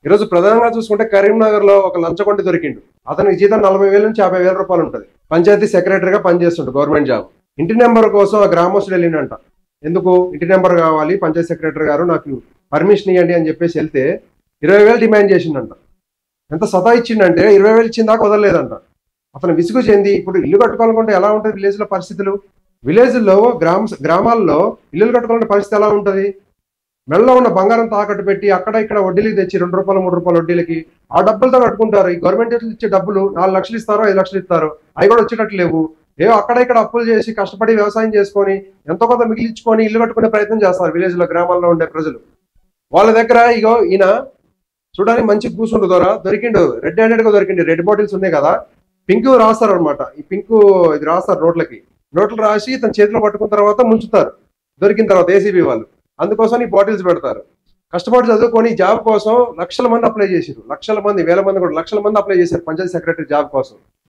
ఈరోజు ప్రధానంగా చూసుకుంటే కరీంనగర్ లో ఒక లంచగొండి దొరికిండు. అతనికి జీతం 40,000 నుంచి 50,000 రూపాయలు ఉంటుంది. పంచాయతీ సెక్రటరీగా పనిచేస్తుండు, గవర్నమెంట్ జాబ్. ఇంటి నెంబర్ కోసం ఆ గ్రామస్తుడు వెళ్ళిండంట. ఎందుకు ఇంటి నెంబర్ కావాలి, పంచాయతీ సెక్రటరీ గారు నాకు పర్మిషన్ ఇవ్వండి అని చెప్పేసి వెళ్తే 20,000 డిమాండ్ చేసిండంట. ఎంత సతాయిచ్చిండంటే 20,000 ఇచ్చిన దాకా వదలలేదంట. అతను విసుగు చెంది ఇప్పుడు ఇల్లు కట్టుకోవాలనుకుంటే ఎలా ఉంటుంది విలేజ్ లో పరిస్థితులు? విలేజ్ లో గ్రామాల్లో ఇల్లులు కట్టుకోవాలంటే పరిస్థితి ఎలా ఉంటుంది? మెడలో ఉన్న బంగారం తాకట్టు పెట్టి అక్కడ ఇక్కడ వడ్డీలకి తెచ్చి 2 రూపాయలు 3 రూపాయలు వడ్డీలకి ఆ డబ్బులతో కట్టుకుంటారు. ఈ గవర్నమెంట్ ఇచ్చే డబ్బులు 4 లక్షలు ఇస్తారో 5 లక్షలు ఇస్తారో అవి కూడా వచ్చేటట్లు లేవు. అక్కడ ఇక్కడ అప్పులు చేసి కష్టపడి వ్యవసాయం చేసుకొని ఎంతో కొంత మిగిలించుకొని ఇల్లు కట్టుకునే ప్రయత్నం చేస్తారు విలేజ్ లో, గ్రామాల్లో ఉండే ప్రజలు. వాళ్ళ దగ్గర ఈయన చూడడానికి మంచి కూసుండు దొరికిండు, రెడ్ హ్యాండెడ్ గా దొరికిండు. రెడ్ బాటిల్స్ ఉన్నాయి కదా, పింక్ రాస్తారు అనమాట. ఈ పింక్ ఇది రాస్తారు నోట్లు రాసి తన చేతిలో పట్టుకున్న తర్వాత ముంచుతారు. దొరికిన తర్వాత ఏసీబీ వాళ్ళు అందుకోసం ఈ బాటిల్స్ పెడతారు. కష్టపడి చదువుకొని జాబ్ కోసం లక్షల మంది అప్లై చేశారు. లక్షల మంది, వేల మంది కూడా లక్షల మంది అప్లై చేశారు పంచాయతీ సెక్రటరీ జాబ్ కోసం.